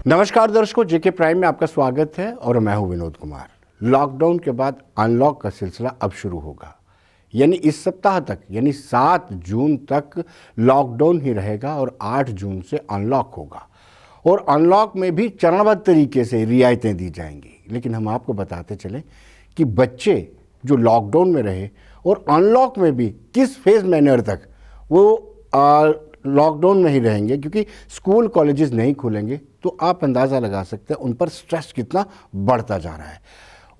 नमस्कार दर्शकों, जेके प्राइम में आपका स्वागत है और मैं हूं विनोद कुमार। लॉकडाउन के बाद अनलॉक का सिलसिला अब शुरू होगा, यानी इस सप्ताह तक यानी 7 जून तक लॉकडाउन ही रहेगा और 8 जून से अनलॉक होगा। और अनलॉक में भी चरणबद्ध तरीके से रियायतें दी जाएंगी। लेकिन हम आपको बताते चलें कि बच्चे जो लॉकडाउन में रहे और अनलॉक में भी किस फेज मैनर तक वो लॉकडाउन में ही रहेंगे, क्योंकि स्कूल कॉलेजेस नहीं खुलेंगे। तो आप अंदाज़ा लगा सकते हैं उन पर स्ट्रेस कितना बढ़ता जा रहा है।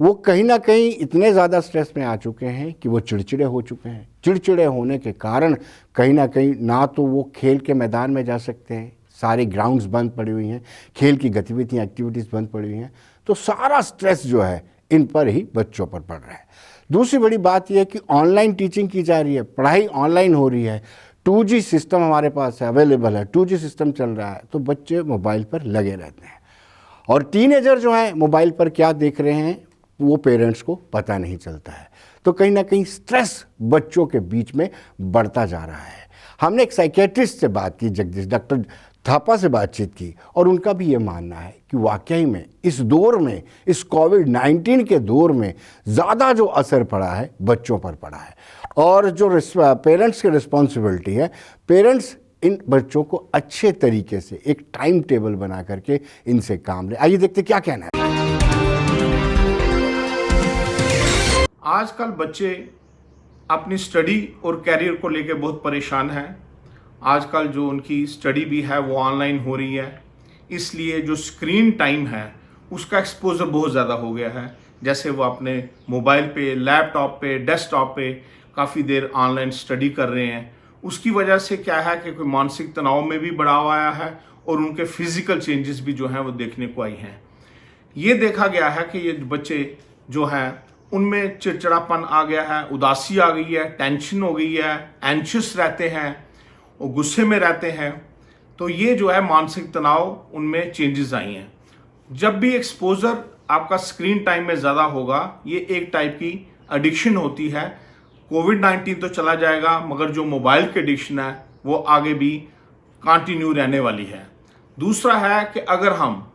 वो कहीं ना कहीं इतने ज़्यादा स्ट्रेस में आ चुके हैं कि वो चिड़चिड़े हो चुके हैं। चिड़चिड़े होने के कारण कहीं ना कहीं ना तो वो खेल के मैदान में जा सकते हैं, सारे ग्राउंड्स बंद पड़ी हुई हैं, खेल की गतिविधियाँ एक्टिविटीज़ बंद पड़ी हुई हैं। तो सारा स्ट्रेस जो है इन पर ही बच्चों पर पड़ रहा है। दूसरी बड़ी बात यह है कि ऑनलाइन टीचिंग की जा रही है, पढ़ाई ऑनलाइन हो रही है। 2G सिस्टम हमारे पास है, अवेलेबल है, 2G सिस्टम चल रहा है, तो बच्चे मोबाइल पर लगे रहते हैं। और टीनेजर जो हैं मोबाइल पर क्या देख रहे हैं वो पेरेंट्स को पता नहीं चलता है। तो कहीं ना कहीं स्ट्रेस बच्चों के बीच में बढ़ता जा रहा है। हमने एक साइकेट्रिस्ट से बात की, जगदीश डॉक्टर थापा से बातचीत की, और उनका भी ये मानना है कि वाकई में इस दौर में, इस कोविड-19 के दौर में ज़्यादा जो असर पड़ा है बच्चों पर पड़ा है। और जो पेरेंट्स की रिस्पॉन्सिबिलिटी है, पेरेंट्स इन बच्चों को अच्छे तरीके से एक टाइम टेबल बना करके इनसे काम ले। आइए देखते क्या कहना है। आजकल बच्चे अपनी स्टडी और कैरियर को लेकर बहुत परेशान हैं। आजकल जो उनकी स्टडी भी है वो ऑनलाइन हो रही है, इसलिए जो स्क्रीन टाइम है उसका एक्सपोजर बहुत ज़्यादा हो गया है। जैसे वो अपने मोबाइल पे, लैपटॉप पे, डेस्कटॉप पे काफ़ी देर ऑनलाइन स्टडी कर रहे हैं। उसकी वजह से क्या है कि कोई मानसिक तनाव में भी बढ़ावा आया है और उनके फिजिकल चेंजेस भी जो हैं वो देखने को आई हैं। ये देखा गया है कि ये बच्चे जो हैं उनमें चिड़चिड़ापन आ गया है, उदासी आ गई है, टेंशन हो गई है, एंशियस रहते हैं और गुस्से में रहते हैं। तो ये जो है मानसिक तनाव उनमें चेंजेस आई हैं। जब भी एक्सपोजर आपका स्क्रीन टाइम में ज़्यादा होगा, ये एक टाइप की एडिक्शन होती है। कोविड-19 तो चला जाएगा, मगर जो मोबाइल की एडिक्शन है वो आगे भी कंटिन्यू रहने वाली है। दूसरा है कि अगर हम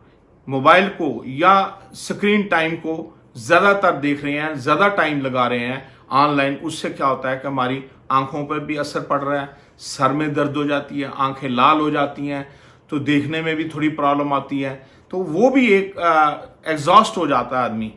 मोबाइल को या स्क्रीन टाइम को ज़्यादातर देख रहे हैं, ज़्यादा टाइम लगा रहे हैं ऑनलाइन, उससे क्या होता है कि हमारी आंखों पर भी असर पड़ रहा है, सर में दर्द हो जाती है, आंखें लाल हो जाती हैं, तो देखने में भी थोड़ी प्रॉब्लम आती है। तो वो भी एक एग्जॉस्ट हो जाता है आदमी।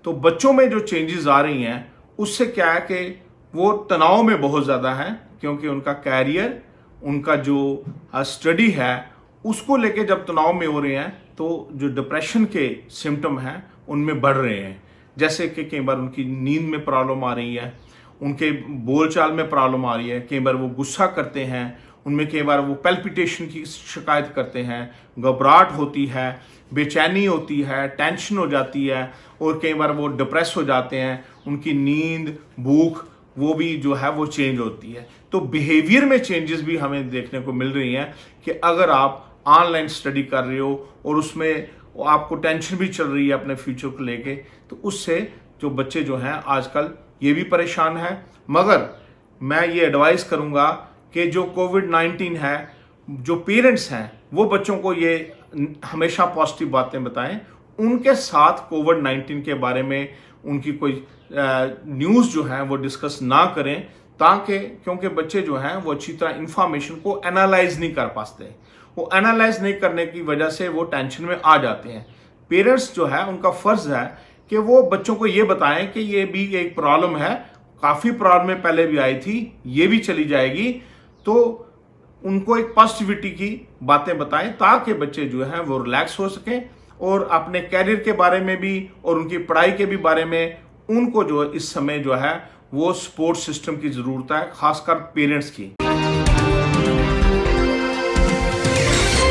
तो बच्चों में जो चेंजेस आ रही हैं उससे क्या है कि वो तनाव में बहुत ज़्यादा है, क्योंकि उनका कैरियर, उनका जो स्टडी है उसको लेके जब तनाव में हो रहे हैं तो जो डिप्रेशन के सिम्टम हैं उनमें बढ़ रहे हैं। जैसे कि कई बार उनकी नींद में प्रॉब्लम आ रही है, उनके बोलचाल में प्रॉब्लम आ रही है, कई बार वो गुस्सा करते हैं, उनमें कई बार वो पैल्पिटेशन की शिकायत करते हैं, घबराहट होती है, बेचैनी होती है, टेंशन हो जाती है, और कई बार वो डिप्रेस हो जाते हैं। उनकी नींद, भूख वो भी जो है वो चेंज होती है। तो बिहेवियर में चेंजेस भी हमें देखने को मिल रही हैं कि अगर आप ऑनलाइन स्टडी कर रहे हो और उसमें आपको टेंशन भी चल रही है अपने फ्यूचर को लेके, तो उससे जो बच्चे जो हैं आजकल ये भी परेशान हैं। मगर मैं ये एडवाइस करूंगा कि जो कोविड-19 है, जो पेरेंट्स हैं वो बच्चों को ये हमेशा पॉजिटिव बातें बताएं, उनके साथ कोविड-19 के बारे में उनकी कोई न्यूज़ जो है वो डिस्कस ना करें, ताकि क्योंकि बच्चे जो हैं वो अच्छी तरह इंफॉर्मेशन को एनालाइज नहीं कर पाते। वो एनालाइज नहीं करने की वजह से वो टेंशन में आ जाते हैं। पेरेंट्स जो है उनका फ़र्ज़ है कि वो बच्चों को ये बताएं कि ये भी एक प्रॉब्लम है, काफ़ी प्रॉब्लम पहले भी आई थी, ये भी चली जाएगी। तो उनको एक पॉजिटिविटी की बातें बताएं ताकि बच्चे जो हैं वो रिलैक्स हो सकें और अपने कैरियर के बारे में भी और उनकी पढ़ाई के भी बारे में उनको जो इस समय जो है वो सपोर्ट सिस्टम की ज़रूरत है, खासकर पेरेंट्स की।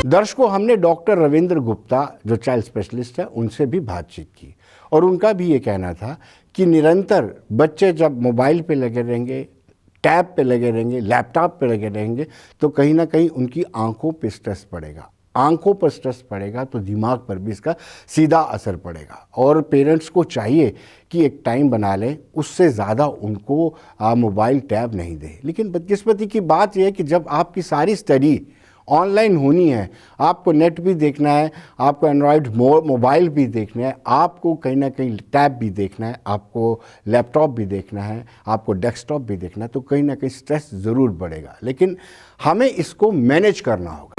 दर्शकों, हमने डॉक्टर रविंद्र गुप्ता जो चाइल्ड स्पेशलिस्ट है उनसे भी बातचीत की, और उनका भी ये कहना था कि निरंतर बच्चे जब मोबाइल पे लगे रहेंगे, टैब पे लगे रहेंगे, लैपटॉप पे लगे रहेंगे, तो कहीं ना कहीं उनकी आंखों पे स्ट्रेस पड़ेगा। आंखों पर स्ट्रेस पड़ेगा तो दिमाग पर भी इसका सीधा असर पड़ेगा। और पेरेंट्स को चाहिए कि एक टाइम बना लें, उससे ज़्यादा उनको मोबाइल टैब नहीं दें। लेकिन बदकिस्मती की बात यह है कि जब आपकी सारी स्टडी ऑनलाइन होनी है। आपको नेट भी देखना है, आपको एंड्रॉयड मोबाइल भी देखना है, आपको कहीं ना कहीं टैब भी देखना है, आपको लैपटॉप भी देखना है, आपको डेस्कटॉप भी देखना है, तो कहीं ना कहीं स्ट्रेस ज़रूर बढ़ेगा। लेकिन हमें इसको मैनेज करना होगा।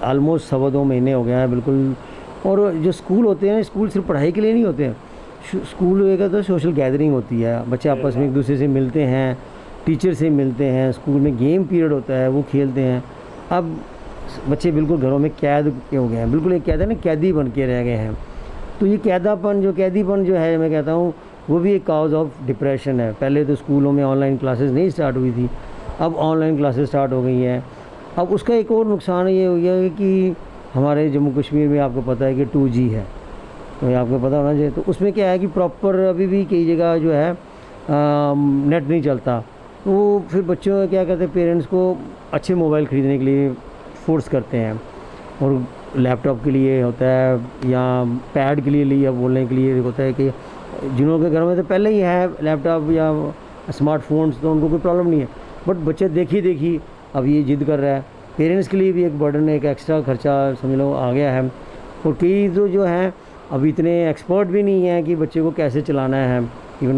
ऑलमोस्ट 2.25 महीने हो गया है बिल्कुल। और जो स्कूल होते हैं, स्कूल सिर्फ पढ़ाई के लिए नहीं होते हैं। स्कूल एक तो सोशल गैदरिंग होती है, बच्चे आपस में एक दूसरे से मिलते हैं, टीचर से मिलते हैं, स्कूल में गेम पीरियड होता है, वो खेलते हैं। अब बच्चे बिल्कुल घरों में कैद हो गए हैं, बिल्कुल एक कहते हैं ना कैदी बन के रह गए हैं। तो ये कैदीपन जो है, मैं कहता हूँ वो भी एक काउज ऑफ डिप्रेशन है। पहले तो स्कूलों में ऑनलाइन क्लासेस नहीं स्टार्ट हुई थी, अब ऑनलाइन क्लासेस स्टार्ट हो गई हैं। अब उसका एक और नुकसान ये हो गया है कि हमारे जम्मू कश्मीर में आपको पता है कि 2G है, तो ये आपको पता होना चाहिए। तो उसमें क्या है कि प्रॉपर अभी भी कई जगह जो है नेट नहीं चलता। तो फिर बच्चों क्या कहते हैं, पेरेंट्स को अच्छे मोबाइल ख़रीदने के लिए फोर्स करते हैं, और लैपटॉप के लिए होता है या पैड के लिए बोलने के लिए होता है कि जिन्हों के घर में तो पहले ही है लैपटॉप या स्मार्टफोन्स, तो उनको कोई प्रॉब्लम नहीं है। बट बच्चे देखी अब ये जिद कर रहा है। पेरेंट्स के लिए भी एक बर्डन, एक एक्स्ट्रा खर्चा समझ लो आ गया है। और कई तो जो हैं अभी इतने एक्सपर्ट भी नहीं हैं कि बच्चे को कैसे चलाना है, इवन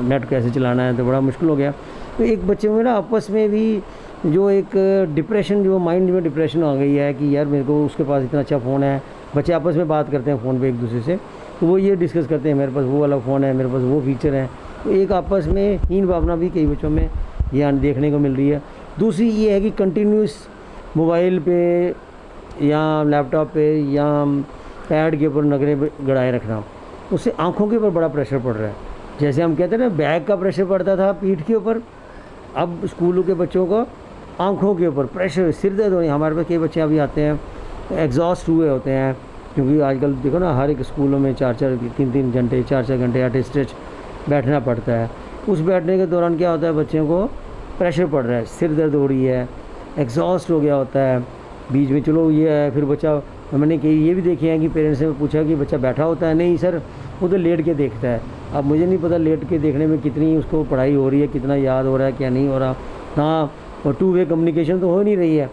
नेट कैसे चलाना है, तो बड़ा मुश्किल हो गया। तो एक बच्चे में ना आपस में भी जो एक डिप्रेशन, जो माइंड में डिप्रेशन आ गई है कि यार मेरे को उसके पास इतना अच्छा फ़ोन है। बच्चे आपस में बात करते हैं फ़ोन पे एक दूसरे से, तो वो ये डिस्कस करते हैं मेरे पास वो वाला फ़ोन है, मेरे पास वो फीचर है। तो एक आपस में हीन भावना भी कई बच्चों में ये देखने को मिल रही है। दूसरी ये है कि कंटिन्यूस मोबाइल पे या लैपटॉप पे या पैड के ऊपर नज़रें गड़ाए रखना, उससे आँखों के ऊपर बड़ा प्रेशर पड़ रहा है। जैसे हम कहते हैं ना बैग का प्रेशर पड़ता था पीठ के ऊपर, अब स्कूलों के बच्चों को आँखों के ऊपर प्रेशर, सिर दर्द होने। हमारे पास कई बच्चे अभी आते हैं एग्जॉस्ट हुए होते हैं, क्योंकि आजकल देखो ना हर एक स्कूलों में 3-3 घंटे 4-4 घंटे एट स्ट्रेच बैठना पड़ता है। उस बैठने के दौरान क्या होता है, बच्चों को प्रेशर पड़ रहा है, सिर दर्द हो रही है, एग्जॉस्ट हो गया होता है बीच में। चलो ये है, फिर बच्चा, मैंने कई ये भी देखे हैं कि पेरेंट्स ने पूछा कि बच्चा बैठा होता है, नहीं सर वो तो लेट के देखता है। अब मुझे नहीं पता लेट के देखने में कितनी उसको पढ़ाई हो रही है, कितना याद हो रहा है, क्या नहीं हो रहा। हाँ, और 2 वे कम्युनिकेशन तो हो नहीं रही है,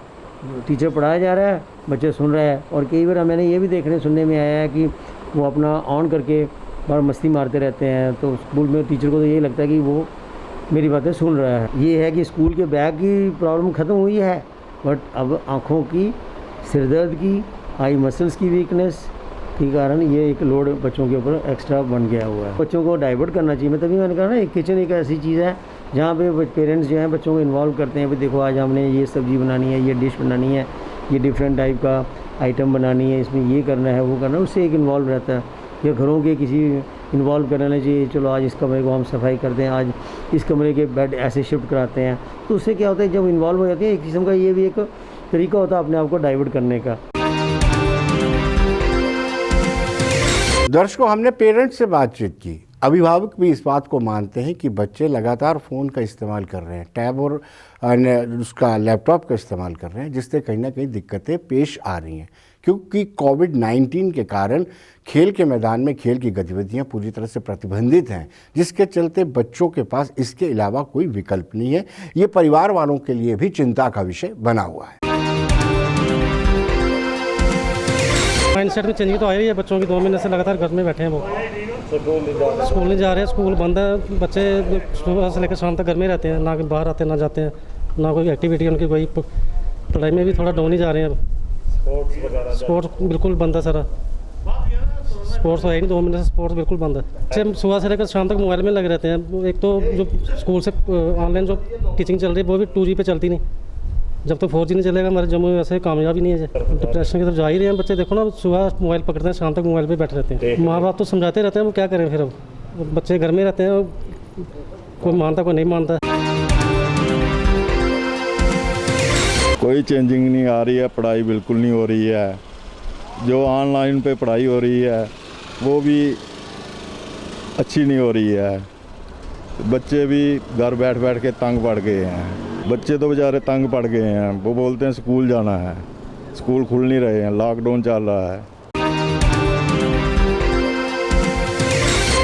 टीचर पढ़ाया जा रहा है, बच्चे सुन रहे हैं। और कई बार मैंने ये भी देखने सुनने में आया है कि वो अपना ऑन करके बार मस्ती मारते रहते हैं, तो स्कूल में टीचर को तो यही लगता है कि वो मेरी बातें सुन रहा है। ये है कि स्कूल के बैग की प्रॉब्लम ख़त्म हुई है, बट अब आँखों की, सिरदर्द की, आई मसल्स की वीकनेस के कारण ये एक लोड बच्चों के ऊपर एक्स्ट्रा बन गया हुआ है। बच्चों को डाइवर्ट करना चाहिए। मैं तभी मैंने कहा ना, एक किचन एक ऐसी चीज़ है जहाँ पे पेरेंट्स जो हैं बच्चों को इन्वॉल्व करते हैं। भाई देखो आज हमने ये सब्ज़ी बनानी है, ये डिश बनानी है, ये डिफरेंट टाइप का आइटम बनानी है, इसमें ये करना है, वो करना है, उससे एक इन्वॉल्व रहता है। या घरों के किसी इन्वॉल्व करना चाहिए, चलो आज इस कमरे को हम सफाई करते हैं, आज इस कमरे के बेड ऐसे शिफ्ट कराते हैं। तो उससे क्या होता है, जब इन्वॉल्व हो जाते हैं, एक किस्म का ये भी एक तरीका होता है अपने आप को डाइवर्ट करने का। दर्शकों, हमने पेरेंट्स से बातचीत की। अभिभावक भी इस बात को मानते हैं कि बच्चे लगातार फ़ोन का इस्तेमाल कर रहे हैं, टैब और उसका लैपटॉप का इस्तेमाल कर रहे हैं, जिससे कहीं ना कहीं दिक्कतें पेश आ रही हैं। क्योंकि कोविड-19 के कारण खेल के मैदान में खेल की गतिविधियां पूरी तरह से प्रतिबंधित हैं, जिसके चलते बच्चों के पास इसके अलावा कोई विकल्प नहीं है। ये परिवार वालों के लिए भी चिंता का विषय बना हुआ है। माइंडसेट में चेंजिंग तो आई है बच्चों की। 2 महीने से लगातार घर में बैठे हैं, वो स्कूल नहीं जा रहे हैं, स्कूल बंद है। बच्चे सुबह से लेकर शाम तक घर में रहते हैं, ना बाहर आते हैं ना जाते हैं, ना कोई एक्टिविटी उनकी, कोई पढ़ाई में भी थोड़ा डाउन ही जा रहे हैं। अब स्पोर्ट्स बिल्कुल बंद है सारा, स्पोर्ट्स तो है नहीं, 2 महीने से स्पोर्ट्स बिल्कुल बंद है। बच्चे सुबह से लेकर शाम तक मोबाइल में लगे रहते हैं। एक तो जो स्कूल से ऑनलाइन जो टीचिंग चल रही है वो भी 2G पे चलती नहीं। जब तक 4G नहीं चलेगा हमारे जम्मू में वैसे कामयाब ही नहीं है। डिप्रेशन की तरफ जा ही रहे हैं बच्चे। देखो ना, सुबह मोबाइल पकड़ते हैं, शाम तक मोबाइल पे बैठे रहते हैं। माँ बाप तो समझाते रहते हैं, वो क्या करें फिर। अब बच्चे घर में रहते हैं, कोई मानता कोई नहीं मानता। कोई चेंजिंग नहीं आ रही है, पढ़ाई बिल्कुल नहीं हो रही है। जो ऑनलाइन पे पढ़ाई हो रही है वो भी अच्छी नहीं हो रही है। बच्चे भी घर बैठ बैठ के तंग पड़ गए हैं। बच्चे तो बेचारे तंग पड़ गए हैं, वो बोलते हैं स्कूल जाना है, स्कूल खुल नहीं रहे हैं, लॉकडाउन चल रहा है।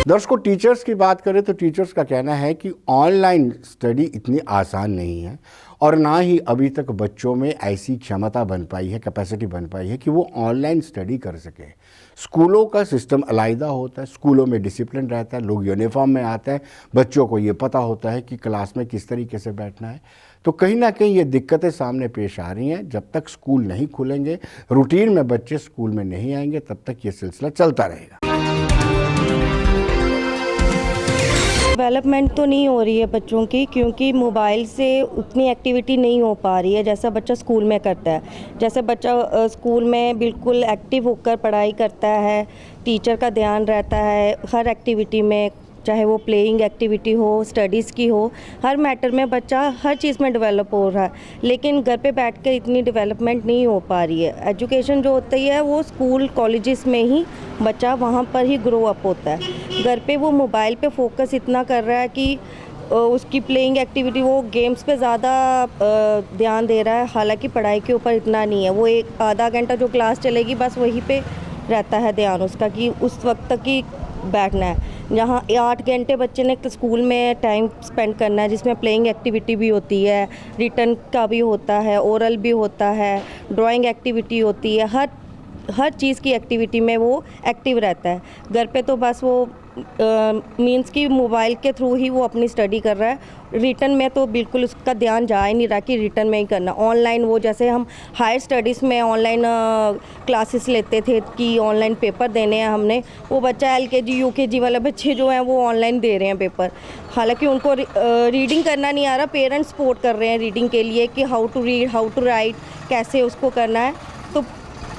दर्शकों, टीचर्स की बात करें तो टीचर्स का कहना है कि ऑनलाइन स्टडी इतनी आसान नहीं है और ना ही अभी तक बच्चों में ऐसी क्षमता बन पाई है, कैपेसिटी बन पाई है कि वो ऑनलाइन स्टडी कर सकें। स्कूलों का सिस्टम अलग होता है, स्कूलों में डिसिप्लिन रहता है, लोग यूनिफॉर्म में आते हैं, बच्चों को ये पता होता है कि क्लास में किस तरीके से बैठना है। तो कहीं ना कहीं ये दिक्कतें सामने पेश आ रही हैं। जब तक स्कूल नहीं खुलेंगे, रूटीन में बच्चे स्कूल में नहीं आएंगे, तब तक ये सिलसिला चलता रहेगा। डेवलपमेंट तो नहीं हो रही है बच्चों की, क्योंकि मोबाइल से उतनी एक्टिविटी नहीं हो पा रही है जैसा बच्चा स्कूल में करता है। जैसे बच्चा स्कूल में बिल्कुल एक्टिव होकर पढ़ाई करता है, टीचर का ध्यान रहता है हर एक्टिविटी में, चाहे वो प्लेइंग एक्टिविटी हो, स्टडीज़ की हो, हर मैटर में बच्चा हर चीज़ में डेवलप हो रहा है। लेकिन घर पे बैठ कर इतनी डेवलपमेंट नहीं हो पा रही है। एजुकेशन जो होती है वो स्कूल कॉलेजेस में ही बच्चा वहाँ पर ही ग्रो अप होता है। घर पे वो मोबाइल पे फोकस इतना कर रहा है कि उसकी प्लेइंग एक्टिविटी, वो गेम्स पे ज़्यादा ध्यान दे रहा है, हालांकि पढ़ाई के ऊपर इतना नहीं है। वो एक आधा घंटा जो क्लास चलेगी बस वहीं पे रहता है ध्यान उसका कि उस वक्त तक ही बैठना है। जहाँ 8 घंटे बच्चे ने स्कूल में टाइम स्पेंड करना है, जिसमें प्लेइंग एक्टिविटी भी होती है, रिटन का भी होता है, ओरल भी होता है, ड्राइंग एक्टिविटी होती है, हर चीज़ की एक्टिविटी में वो एक्टिव रहता है। घर पे तो बस वो मींस कि मोबाइल के थ्रू ही वो अपनी स्टडी कर रहा है। रिटन में तो बिल्कुल उसका ध्यान जा ही नहीं रहा कि रिटन में ही करना। ऑनलाइन वो जैसे हम हायर स्टडीज़ में ऑनलाइन क्लासेस लेते थे कि ऑनलाइन पेपर देने हैं हमने, वो बच्चा LKG UKG वाले बच्चे जो हैं वो ऑनलाइन दे रहे हैं पेपर। हालांकि उनको रीडिंग करना नहीं आ रहा, पेरेंट्स सपोर्ट कर रहे हैं रीडिंग के लिए कि how to read, how to write, कैसे उसको करना है। तो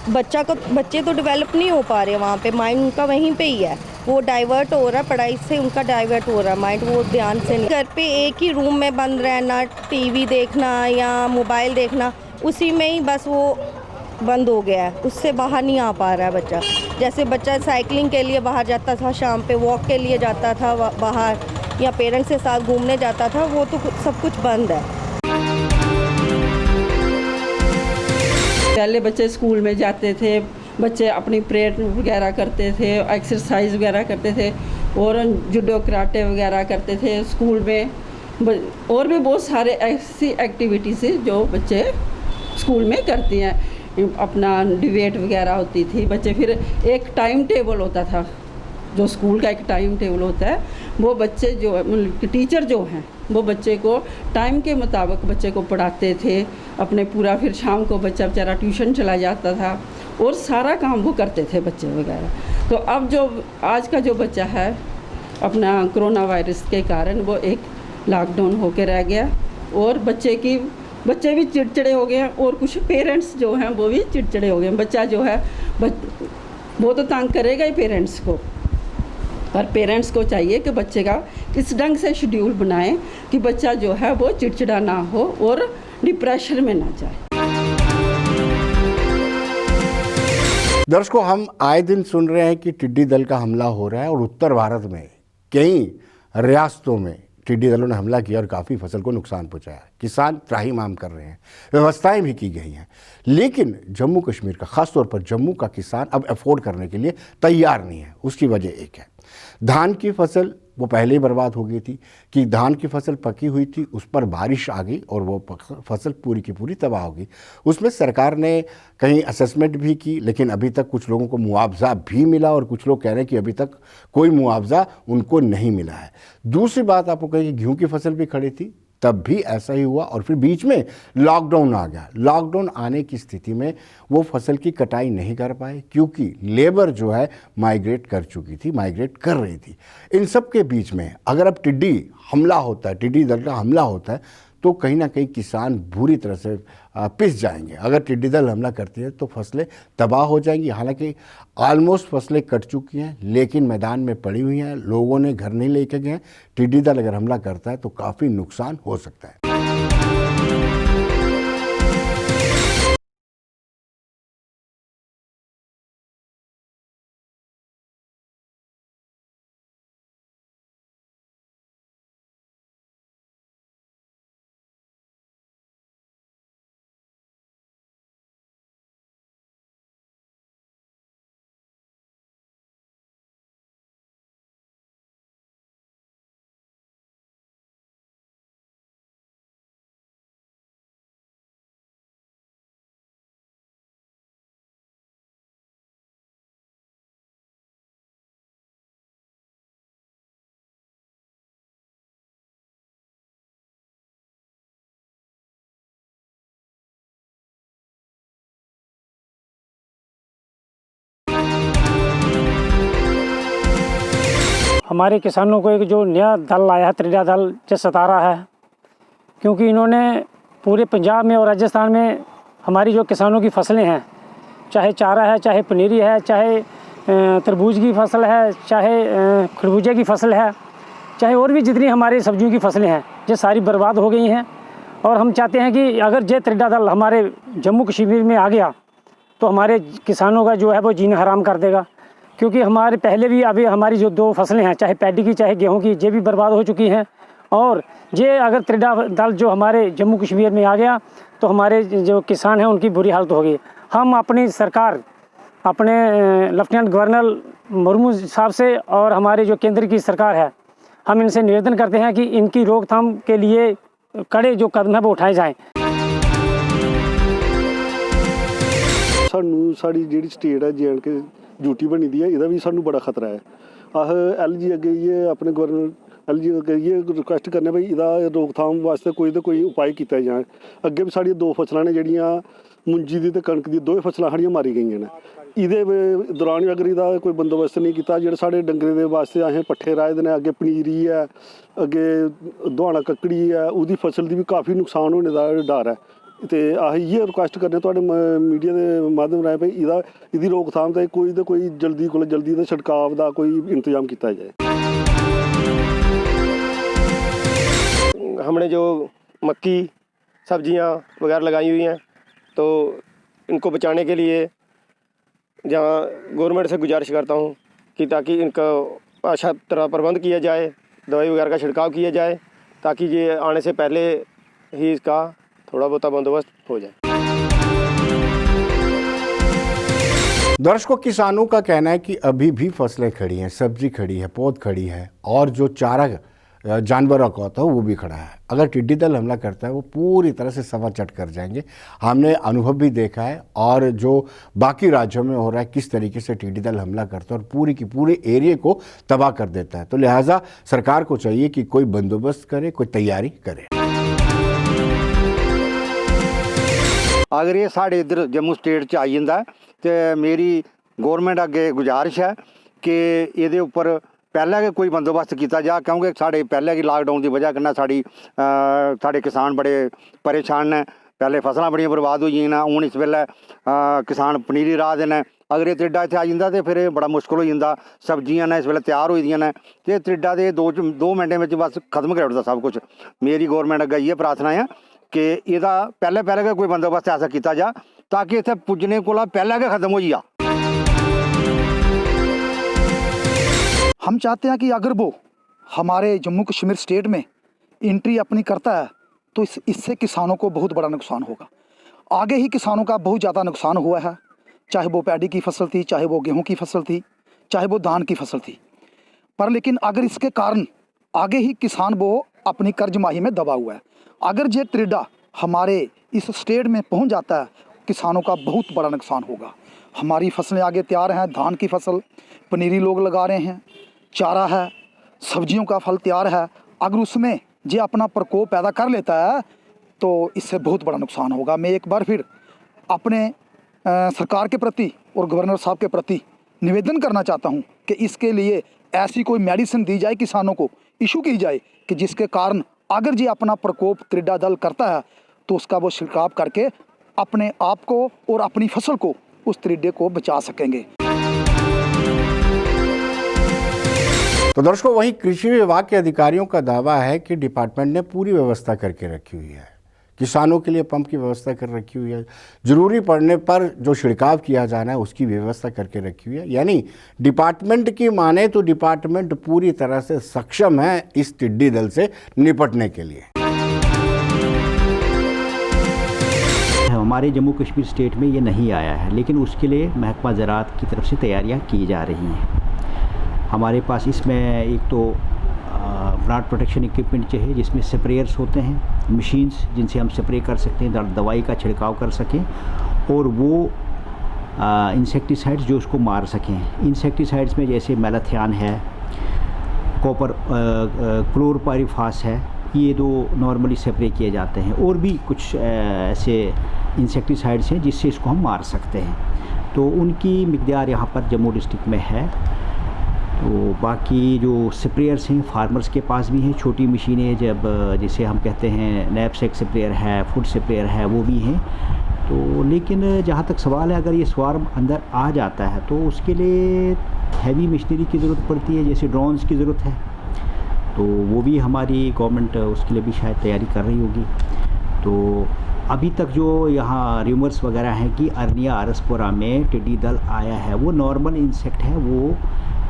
बच्चे तो डेवलप नहीं हो पा रहे, वहाँ पे माइंड उनका वहीं पे ही है, वो डाइवर्ट हो रहा है, पढ़ाई से उनका डाइवर्ट हो रहा है माइंड, वो ध्यान से नहीं। घर पे एक ही रूम में बंद रहना, टीवी देखना या मोबाइल देखना, उसी में ही बस वो बंद हो गया है, उससे बाहर नहीं आ पा रहा है बच्चा। जैसे बच्चा साइकिलिंग के लिए बाहर जाता था, शाम पे वॉक के लिए जाता था बाहर, या पेरेंट्स के साथ घूमने जाता था, वो तो सब कुछ बंद है। पहले बच्चे स्कूल में जाते थे, बच्चे अपनी प्रेयर वगैरह करते थे, एक्सरसाइज वगैरह करते थे और जुडो कराटे वगैरह करते थे स्कूल में। और भी बहुत सारे ऐसी एक्टिविटीज़ है जो बच्चे स्कूल में करते हैं। अपना डिबेट वगैरह होती थी, बच्चे फिर एक टाइम टेबल होता था, जो स्कूल का एक टाइम टेबल होता है, वो बच्चे जो टीचर जो हैं वो बच्चे को टाइम के मुताबिक बच्चे को पढ़ाते थे अपने पूरा। फिर शाम को बच्चा बेचारा ट्यूशन चला जाता था और सारा काम वो करते थे बच्चे वगैरह। तो अब जो आज का जो बच्चा है, अपना कोरोना वायरस के कारण वो एक लॉकडाउन होके रह गया और बच्चे भी चिड़चिड़े हो गए हैं और कुछ पेरेंट्स जो हैं वो भी चिड़चिड़े हो गए हैं। बच्चा जो है वो तो तंग करेगा ही पेरेंट्स को, पर पेरेंट्स को चाहिए कि बच्चे का इस ढंग से शेड्यूल बनाएं कि बच्चा जो है वो चिड़चिड़ा ना हो और डिप्रेशन में ना जाए। दर्शकों, हम आए दिन सुन रहे हैं कि टिड्डी दल का हमला हो रहा है और उत्तर भारत में कई रियासतों में टिड्डी दलों ने हमला किया और काफ़ी फसल को नुकसान पहुंचाया। किसान त्राहिमाम कर रहे हैं, व्यवस्थाएं भी की गई हैं, लेकिन जम्मू कश्मीर का, खासतौर पर जम्मू का किसान अब अफोर्ड करने के लिए तैयार नहीं है। उसकी वजह एक है, धान की फसल वो पहले ही बर्बाद हो गई थी कि धान की फसल पकी हुई थी, उस पर बारिश आ गई और वो फसल पूरी की पूरी तबाह हो गई। उसमें सरकार ने कहीं असेसमेंट भी की, लेकिन अभी तक कुछ लोगों को मुआवजा भी मिला और कुछ लोग कह रहे हैं कि अभी तक कोई मुआवजा उनको नहीं मिला है। दूसरी बात आपको कही कि गेहूँ की फसल भी खड़ी थी, तब भी ऐसा ही हुआ और फिर बीच में लॉकडाउन आ गया। लॉकडाउन आने की स्थिति में वो फसल की कटाई नहीं कर पाए क्योंकि लेबर जो है माइग्रेट कर चुकी थी, माइग्रेट कर रही थी। इन सब के बीच में अगर अब टिड्डी हमला होता है, टिड्डी दल का हमला होता है, तो कहीं ना कहीं किसान बुरी तरह से पिस जाएंगे। अगर टिड्डी दल हमला करती है तो फसलें तबाह हो जाएंगी। हालांकि ऑलमोस्ट फसलें कट चुकी हैं, लेकिन मैदान में पड़ी हुई हैं, लोगों ने घर नहीं लेके गए हैं। टिड्डी दल अगर हमला करता है तो काफ़ी नुकसान हो सकता है। हमारे किसानों को एक जो नया दल आया है, त्रिडा दल, जो सता रहा है, क्योंकि इन्होंने पूरे पंजाब में और राजस्थान में हमारी जो किसानों की फसलें हैं, चाहे चारा है, चाहे पनीरी है, चाहे तरबूज की फसल है, चाहे खरबूजे की फसल है, चाहे और भी जितनी हमारी सब्जियों की फसलें हैं, ये सारी बर्बाद हो गई हैं। और हम चाहते हैं कि अगर ये त्रिडा दल हमारे जम्मू कश्मीर में आ गया तो हमारे किसानों का जो है वो जीना हराम कर देगा, क्योंकि हमारे पहले भी अभी हमारी जो 2 फसलें हैं, चाहे पैडी की चाहे गेहूं की, ये भी बर्बाद हो चुकी हैं। और ये अगर त्रिडा दल जो हमारे जम्मू कश्मीर में आ गया तो हमारे जो किसान हैं उनकी बुरी हालत होगी। हम अपनी सरकार, अपने लेफ्टिनेंट गवर्नर मुर्मू साहब से और हमारे जो केंद्र की सरकार है, हम इनसे निवेदन करते हैं कि इनकी रोकथाम के लिए कड़े जो कदम है वो उठाए जाएं। सानू साड़ी जिहड़ी स्टेट है J&K यूटी बनी दी है, इहदा भी सानू बड़ा खतरा है। LG अगे ये अपने गवर्नर LG अगे ये रिक्वेस्ट करने भाई इहदा रोकथाम वास्ते कोई तो कोई उपाय किया जाए। अगे भी साड़ी 2 फसलां ने जिहड़ियां मुंजी दी ते कणक दी 2 फसलां साड़ियां मारी गईयां ने। इहदे दौरान अगर इहदा कोई बंदोबस्त नहीं किया, जेह्ड़े साढ़े डंगरें दे वास्ते असें पट्ठे राहे दे ने, अगे पनीरी है, अगे दुहाना कक्कड़ी है, उहदी फसल दी भी काफ़ी नुकसान होने दा डर है। तो अस इ'यै रिक्वेस्ट करने तुहाडे मीडिया के माध्यम राहें भाई इहदी रोकथाम ते कोई जल्दी कोला जल्दी ते छिड़काव दा कोई इंतजाम किया जाए। हमने जो मक्की सब्जियां वगैरह लगाई हुई हैं, तो इनको बचाने के लिए जहाँ गवर्नमेंट से गुजारिश करता हूँ कि ताकि इनका अच्छा तरह प्रबंध किया जाए, दवाई वगैरह का छिड़काव किया जाए, ताकि ये आने से पहले ही इसका थोड़ा बहुत बंदोबस्त हो जाए। दर्शकों, किसानों का कहना है कि अभी भी फसलें खड़ी हैं, सब्जी खड़ी है, पौध खड़ी है, और जो चारा जानवरों का होता है वो भी खड़ा है। अगर टिड्डी दल हमला करता है वो पूरी तरह से सवा चट कर जाएंगे। हमने अनुभव भी देखा है, और जो बाकी राज्यों में हो रहा है किस तरीके से टिड्डी दल हमला करता है और पूरी की पूरे एरिया को तबाह कर देता है। तो लिहाजा सरकार को चाहिए कि कोई बंदोबस्त करे, कोई तैयारी करे। अगर ये साढ़े इधर जम्मू स्टेट च आई जाता है तो मेरी गौरमेंट अगे गुजारिश है कि ये उपर पहले गै कोई बंदोबस्त किया जा, क्योंकि साढ़े पहले की लॉकडाउन की वजह कन्नै साढ़े किसान बड़े परेशान ने। पहले फसलां बड़ियां बर्बाद होई ना, हुण इस वेले किसान पनीरी राह दे ने। अगर ये त्रिड्डा इत्थे आई जांदा तो फिर बड़ा मुश्किल हो जांदा। सब्जियां ने इस वेले तैयार होई दियां ने ते त्रिड्डा दे 2 मिनटें में बस खत्म करी ओड़दा सब कुछ। मेरी गौरमेंट अग्गे इ'यै प्रार्थना है कि इसदा पहले गै कोई बंदोबस्त ऐसा किया जा ताकि इत्थे पुज्जने कोला पहले गै खत्म हो जा। हम चाहते हैं कि अगर वो हमारे जम्मू कश्मीर स्टेट में एंट्री अपनी करता है तो इससे किसानों को बहुत बड़ा नुकसान होगा। आगे ही किसानों का बहुत ज़्यादा नुकसान हुआ है, चाहे वो पैडी की फसल थी, चाहे वो गेहूं की फसल थी, चाहे वो धान की फसल थी। पर लेकिन अगर इसके कारण आगे ही किसान वो अपनी कर्ज माही में दबा हुआ है। अगर ये त्रिड्डा हमारे इस स्टेट में पहुंच जाता है, किसानों का बहुत बड़ा नुकसान होगा। हमारी फसलें आगे तैयार हैं, धान की फसल, पनीरी लोग लगा रहे हैं, चारा है, सब्जियों का फल तैयार है। अगर उसमें ये अपना प्रकोप पैदा कर लेता है तो इससे बहुत बड़ा नुकसान होगा। मैं एक बार फिर अपने सरकार के प्रति और गवर्नर साहब के प्रति निवेदन करना चाहता हूं कि इसके लिए ऐसी कोई मेडिसिन दी जाए, किसानों को इशू की जाए कि जिसके कारण अगर ये अपना प्रकोप त्रिड्डा दल करता है तो उसका वो छिड़काव करके अपने आप को और अपनी फसल को, उस त्रिड्डे को बचा सकेंगे। तो दर्शकों, वहीं कृषि विभाग के अधिकारियों का दावा है कि डिपार्टमेंट ने पूरी व्यवस्था करके रखी हुई है। किसानों के लिए पंप की व्यवस्था कर रखी हुई है, जरूरी पड़ने पर जो छिड़काव किया जाना है उसकी व्यवस्था करके रखी हुई है। यानी डिपार्टमेंट की माने तो डिपार्टमेंट पूरी तरह से सक्षम है इस टिड्डी दल से निपटने के लिए। हमारे जम्मू कश्मीर स्टेट में ये नहीं आया है, लेकिन उसके लिए महकमा ज़राअत की तरफ से तैयारियां की जा रही हैं। हमारे पास इसमें एक तो प्लांट प्रोटेक्शन इक्विपमेंट चाहिए, जिसमें स्प्रेयर्स होते हैं, मशीन्स जिनसे हम स्प्रे कर सकते हैं, दवाई का छिड़काव कर सकें, और वो इंसेक्टिसाइड्स जो उसको मार सकें। इंसेक्टिसाइड्स में जैसे मैलाथियान है, कॉपर क्लोरपाइरिफास है, ये 2 नॉर्मली स्प्रे किए जाते हैं। और भी कुछ ऐसे इंसेक्टिसाइड्स हैं जिससे इसको हम मार सकते हैं। तो उनकी मिक़दार यहाँ पर जम्मू डिस्ट्रिक्ट में है। तो बाकी जो स्प्रेयर्स हैं फार्मर्स के पास भी हैं, छोटी मशीनें जब जिसे हम कहते हैं नैपसेक स्प्रेयर है, फुट स्प्रेयर है, वो भी हैं। तो लेकिन जहाँ तक सवाल है, अगर ये स्वार्म अंदर आ जाता है तो उसके लिए हैवी मशीनरी की ज़रूरत पड़ती है, जैसे ड्रोन्स की ज़रूरत है। तो वो भी हमारी गवर्नमेंट उसके लिए भी शायद तैयारी कर रही होगी। तो अभी तक जो यहाँ र्यूमर्स वगैरह हैं कि अरनिया आरसपुरा में टिड्डी दल आया है, वो नॉर्मल इंसेक्ट है, वो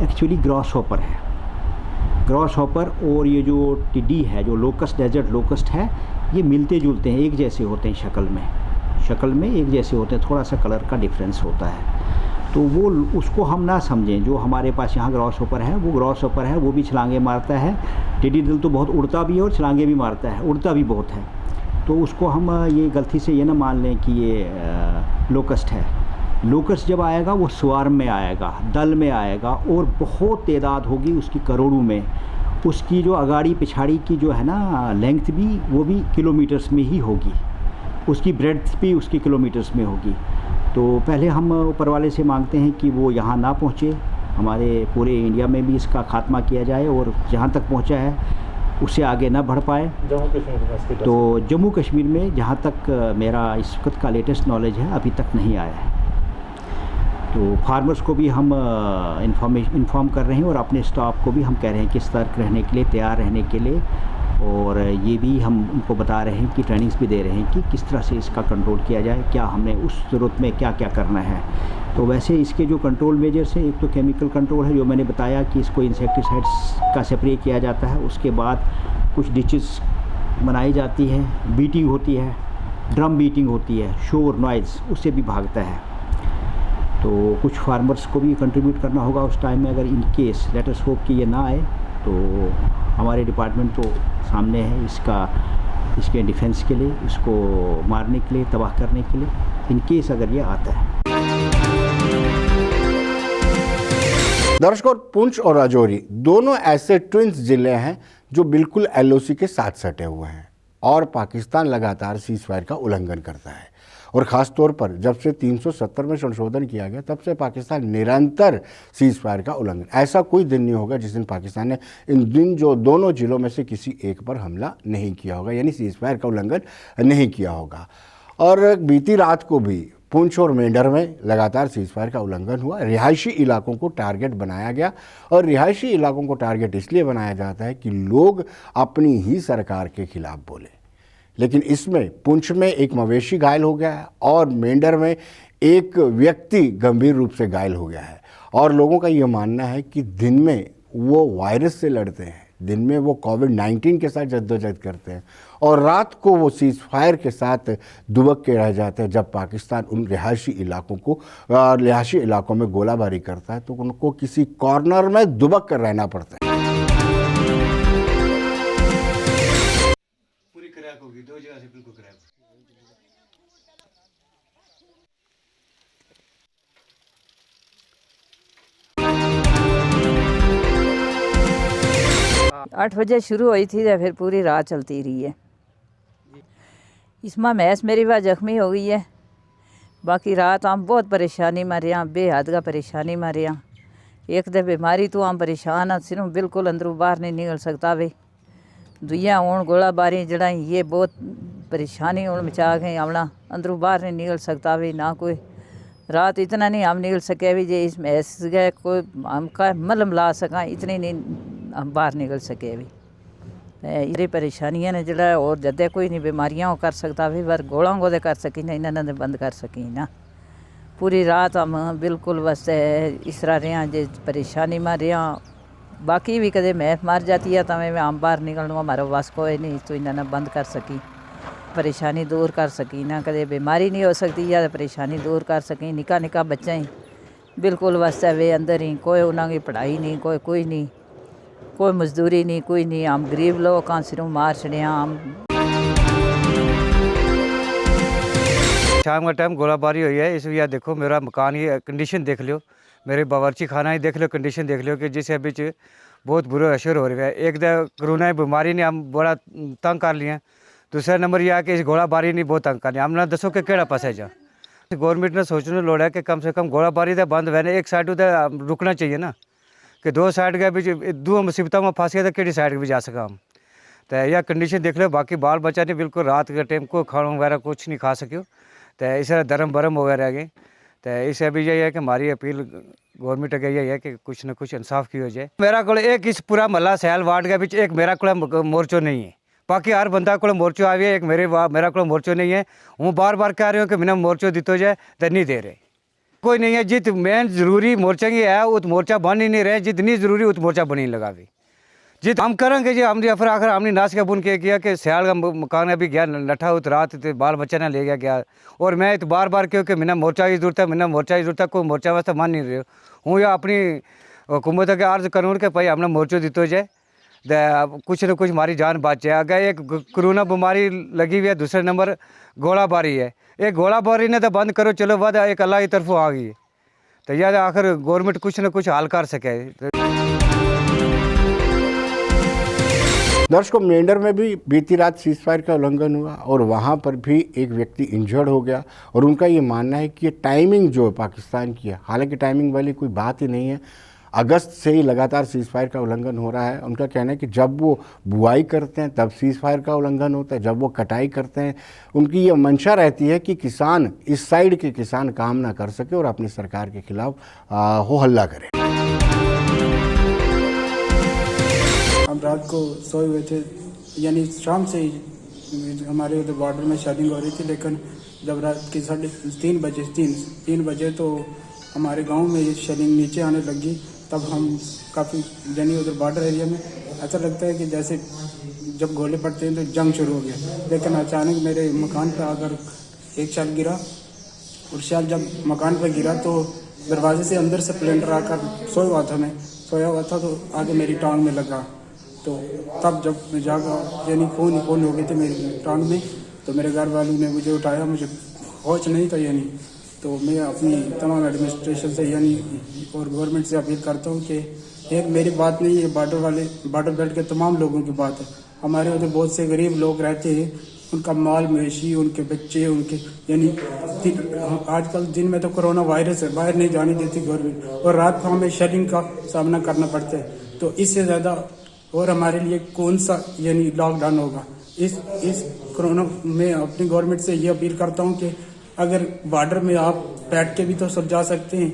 एक्चुअली ग्रॉस हॉपर है। ग्रॉस हॉपर और ये जो टिड्डी है, जो लोकस्ट, डेजर्ट लोकस्ट है, ये मिलते जुलते हैं, एक जैसे होते हैं शक्ल में एक जैसे होते हैं, थोड़ा सा कलर का डिफरेंस होता है। तो वो उसको हम ना समझें। जो हमारे पास यहाँ ग्रॉस हॉपर है, वो ग्रॉस हॉपर है, वो भी छलांगे मारता है। टिड्डी दल तो बहुत उड़ता भी है और छलांगे भी मारता है, उड़ता भी बहुत है। तो उसको हम ये गलती से ये ना मान लें कि ये लोकस्ट है। लोकस्ट जब आएगा वो स्वार्म में आएगा, दल में आएगा, और बहुत तादाद होगी उसकी, करोड़ों में। उसकी जो अगाड़ी पिछाड़ी की जो है ना लेंथ भी, वो भी किलोमीटर्स में ही होगी, उसकी ब्रेड्थ भी उसकी किलोमीटर्स में होगी। तो पहले हम ऊपर वाले से मांगते हैं कि वो यहाँ ना पहुँचे, हमारे पूरे इंडिया में भी इसका खात्मा किया जाए, और जहाँ तक पहुँचा है उससे आगे ना बढ़ पाए। तो जम्मू कश्मीर में जहाँ तक मेरा इस वक्त का लेटेस्ट नॉलेज है, अभी तक नहीं आया है। तो फार्मर्स को भी हम इन्फॉर्म कर रहे हैं, और अपने स्टाफ को भी हम कह रहे हैं कि सतर्क रहने के लिए, तैयार रहने के लिए। और ये भी हम उनको बता रहे हैं कि ट्रेनिंग्स भी दे रहे हैं कि किस तरह से इसका कंट्रोल किया जाए, क्या हमने उस ज़रूरत में क्या क्या करना है। तो वैसे इसके जो कंट्रोल मेजर्स हैं, एक तो केमिकल कंट्रोल है, जो मैंने बताया कि इसको इंसेक्टिसाइड्स का स्प्रे किया जाता है। उसके बाद कुछ डिचेस बनाई जाती है, बीटिंग होती है, ड्रम बीटिंग होती है, शोर नॉइज़, उससे भी भागता है। तो कुछ फार्मर्स को भी कंट्रीब्यूट करना होगा उस टाइम में, अगर in case let us hope कि ये ना आए। तो हमारे डिपार्टमेंट तो सामने है इसके डिफेंस के लिए, इसको मारने के लिए, तबाह करने के लिए, इन केस अगर ये आता है। दर्शकों, पुंछ और राजौरी दोनों ऐसे ट्विंस जिले हैं जो बिल्कुल एलओसी के साथ सटे हुए हैं, और पाकिस्तान लगातार सीज़फायर का उल्लंघन करता है। और ख़ास तौर पर जब से 370 में संशोधन किया गया, तब से पाकिस्तान निरंतर सीज़फायर का उल्लंघन, ऐसा कोई दिन नहीं होगा जिस दिन पाकिस्तान ने इन दिन जो दोनों जिलों में से किसी एक पर हमला नहीं किया होगा, यानी सीज़फायर का उल्लंघन नहीं किया होगा। और बीती रात को भी पुंछ और मेंढर में लगातार सीज़फायर का उल्लंघन हुआ। रिहायशी इलाकों को टारगेट बनाया गया, और रिहायशी इलाकों को टारगेट इसलिए बनाया जाता है कि लोग अपनी ही सरकार के खिलाफ बोले। लेकिन इसमें पुंछ में एक मवेशी घायल हो गया है, और मेंढर में एक व्यक्ति गंभीर रूप से घायल हो गया है। और लोगों का ये मानना है कि दिन में वो वायरस से लड़ते हैं, दिन में वो कोविड-19 के साथ जद्दोजहद करते हैं, और रात को वो सीज़फायर के साथ दुबक के रह जाते हैं। जब पाकिस्तान उन रिहायशी इलाकों में गोलाबारी करता है, तो उनको किसी कॉर्नर में दुबक कर रहना पड़ता है। पूरी क्रैक होगी, 2 जगह से बिल्कुल क्रैक। आठ बजे शुरू हुई थी, फिर पूरी रात चलती रही है। इसमें भैंस मेरी बात जख्मी हो गई है। बाकी रात हम बहुत परेशानी में रहे, बेहद का परेशानी में रहे। एक तो बीमारी तो हम परेशान हैं, सिर्फ बिल्कुल अंदरों बाहर नहीं निकल सकता वे। दुइया हूँ गोलाबारी जड़ाई, ये बहुत परेशानी हूँ मचा गए। हमला अंदरों बाहर नहीं निकल सकता वे, ना कोई रात इतना नहीं हम निकल सके भी जे इसमें ऐसे गए कोई हम का मलम ला सका, इतनी नहीं हम बाहर निकल सके भी। ये परेशानियां ने जड़ा और जदे कोई नहीं बीमारियां कर सकता भी, पर गोलों को कर सकी ना, इन्होंने बंद कर सकी ना। पूरी रात हम बिल्कुल बस इस तरह रहे जे परेशानी में रहे। बाकी भी कदे मैफ मार जाती है तो मैं हम बाहर निकलना हमारा बस कोई नहीं, तो इन्होंने बंद कर सकी, परेशानी दूर कर सकी ना। कदे बीमारी नहीं हो सकती या परेशानी दूर कर सकी। निका निका बच्चा ही बिल्कुल बस वे अंदर ही, कोई उन्होंने पढ़ाई नहीं, कोई नहीं, कोई मजदूरी नहीं, कोई नहीं। हम गरीब लोग का सिरों मार छड़े। हम शाम का टाइम गोलाबारी हुई है। इस वजह देखो मेरा मकान ये कंडीशन देख लो, मेरे बावर्ची खाना ही देख लो, कंडीशन देख लो कि जिससे बीच बहुत बुरा असर हो रहा है। एक तो कोरोना बीमारी ने हम बड़ा तंग कर लिया, दूसरा नंबर यह है कि इस गोलाबारी ने बहुत तंग कर लिया। हमने दसो कि केड़ा पास है जा गवर्नमेंट ने सोचने लोड़ है कि कम से कम गोलाबारी तो बंद होने एक साइड रुकना चाहिए ना, कि दो साइड के बीच दो मुसीबतों में फंस गया तो किसी साइड भी जा सका हम। तो यह कंडीशन देख लो। बाकी बाल बच्चा ने बिल्कुल रात के टाइम को खाना वगैरह कुछ नहीं खा सको। तो इस तरह धर्म भरम वगैरह गए। तो इससे भी यही है कि हमारी अपील गवर्नमेंट अगे यही है कि कुछ न कुछ इंसाफ की हो जाए। मेरा को एक इस पूरा महला सैल वार्ड के बीच एक मेरा को मोर्चो नहीं है। बाकी हर बंदा को मोर्चो आ है, एक मेरा को मोर्चो नहीं है। हूँ बार बार कह रही हूँ कि मैंने मोर्चो दितो जाए तो नहीं दे रहे। कोई नहीं है। जित मेन जरूरी मोर्चा की है उत मोर्चा बन ही नहीं रहे। जितनी जरूरी उत मोर्चा बनी लगा भी जित हम करेंगे जी। हमने फिर आखिर हमने नाश का बुन के किया कि सियाल का मकान अभी गया नठा उत रात तो बाल बच्चा ने ले गया। और मैं तो बार बार क्योंकि मैंने मोर्चा की जरूरत है, मैंने मोर्चा की जरूरत है। कोई मोर्चा वास्ते मान नहीं रहे हूँ। या अपनी हुकूमत के अर्ज करूँ कि भाई हमने मोर्चो दितो जाए तो कुछ न कुछ हमारी जान बच जाए। अगर एक कोरोना बीमारी लगी हुई है, दूसरे नंबर गोलाबारी है। एक गोलाबारी ने तो बंद करो चलो बाद एक अल्लाह की तरफ आ गई। तो यह आखिर गवर्नमेंट कुछ न कुछ हल कर सके। दर्शकों, मेंढर में भी बीती रात सीज फायर का उल्लंघन हुआ और वहाँ पर भी एक व्यक्ति इंजर्ड हो गया। और उनका ये मानना है कि ये टाइमिंग जो है पाकिस्तान की है, हालांकि टाइमिंग वाली कोई बात ही नहीं है। अगस्त से ही लगातार सीज फायर का उल्लंघन हो रहा है। उनका कहना है कि जब वो बुआई करते हैं तब सीज फायर का उल्लंघन होता है, जब वो कटाई करते हैं उनकी ये मंशा रहती है कि किसान, इस साइड के किसान काम ना कर सके और अपनी सरकार के खिलाफ हो हल्ला करे। हम रात को सोए हुए थे, यानी शाम से ही हमारे उधर बॉर्डर में शेलिंग हो रही थी। लेकिन जब रात के 3:30 बजे तो हमारे गांव में ये शेलिंग नीचे आने लगी। तब हम काफ़ी यानी उधर बॉर्डर एरिया में ऐसा लगता है कि जैसे जब गोले पड़ते हैं तो जंग शुरू हो गया। लेकिन अचानक मेरे मकान पर आकर एक शैल गिरा और शैल जब मकान पर गिरा तो दरवाजे से अंदर से स्प्लेंडर आकर सोया हुआ था तो आगे मेरी टांग में लगा। तो तब जब मैं जागा यानी खून हो गए थे मेरी टांग में। तो मेरे घर वालों ने मुझे उठाया, मुझे होश नहीं था यानी। तो मैं अपनी तमाम एडमिनिस्ट्रेशन से यानी और गवर्नमेंट से अपील करता हूँ कि एक मेरी बात नहीं है, बॉर्डर बेल्ट के तमाम लोगों की बात है। हमारे उधर बहुत से गरीब लोग रहते हैं, उनका माल मवेशी, उनके बच्चे, उनके यानी आजकल दिन में तो कोरोना वायरस है, बाहर नहीं जाने देती गवर्नमेंट। और रात को हमें शेलिंग का सामना करना पड़ता है। तो इससे ज़्यादा और हमारे लिए कौन सा यानी लॉकडाउन होगा। इस कोरोना में अपनी गवर्नमेंट से ये अपील करता हूँ कि अगर बॉर्डर में आप बैठ के भी तो सब जा सकते हैं।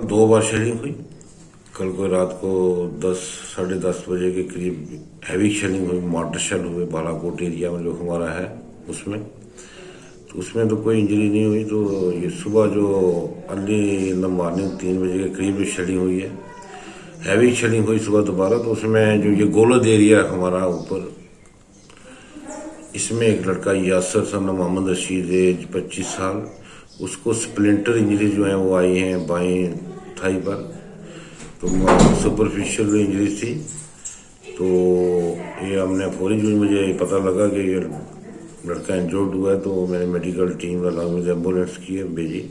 2 बार शेलिंग हुई। कल को रात को 10 साढ़े 10 बजे के करीब हैवी शेलिंग हुई, मॉर्टर शेल हुए बालाकोट एरिया में जो हमारा है उसमें। तो उसमें तो कोई इंजरी नहीं हुई। तो ये सुबह जो अर्ली इन द मॉर्निंग 3 बजे के करीब शेलिंग हुई है, हैवी शेलिंग हुई सुबह दोबारा। तो उसमें जो ये गोलद एरिया हमारा ऊपर, इसमें एक लड़का यासर सन मोहम्मद रशीद एज 25 साल, उसको स्प्लिंटर इंजरी जो है वो आई हैं बाएं थाई पर। तो सुपरफिशियल इंजरी थी। तो ये हमने फौरी जो मुझे पता लगा कि ये लड़का इंजर्ड हुआ है तो मैंने medical team along with ambulance की भेजी,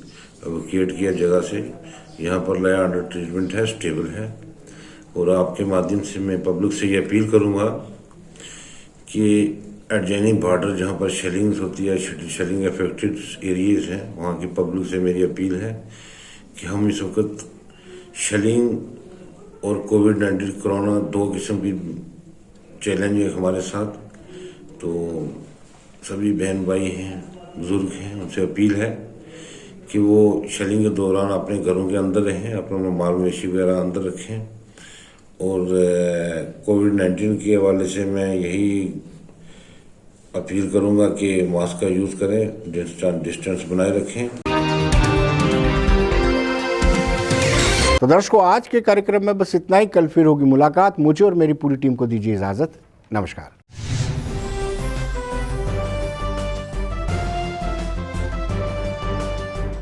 एवोक्यूएट किया जगह से। यहाँ पर लाया, अंडर ट्रीटमेंट है, स्टेबल है। और आपके माध्यम से मैं पब्लिक से ये अपील करूँगा कि एडजॉइनिंग बॉर्डर जहाँ पर शेलिंग्स होती है, शेलिंग अफेक्टेड एरियाज हैं, वहाँ की पब्लिक से मेरी अपील है कि हम इस वक्त शेलिंग और कोविड-19 कोरोना 2 किस्म की चैलेंज है हमारे साथ। तो सभी बहन भाई हैं, बुजुर्ग हैं, उनसे अपील है कि वो शेलिंग के दौरान अपने घरों के अंदर रहें, अपना माल मवेशी वगैरह अंदर रखें। और कोविड-19 के हवाले से मैं यही अपील करूंगा कि मास्क का यूज़ करें, डिस्टेंस बनाए रखें। तो दर्शकों, आज के कार्यक्रम में बस इतना ही। कल फिर होगी मुलाकात। मुझे और मेरी पूरी टीम को दीजिए इजाज़त। नमस्कार।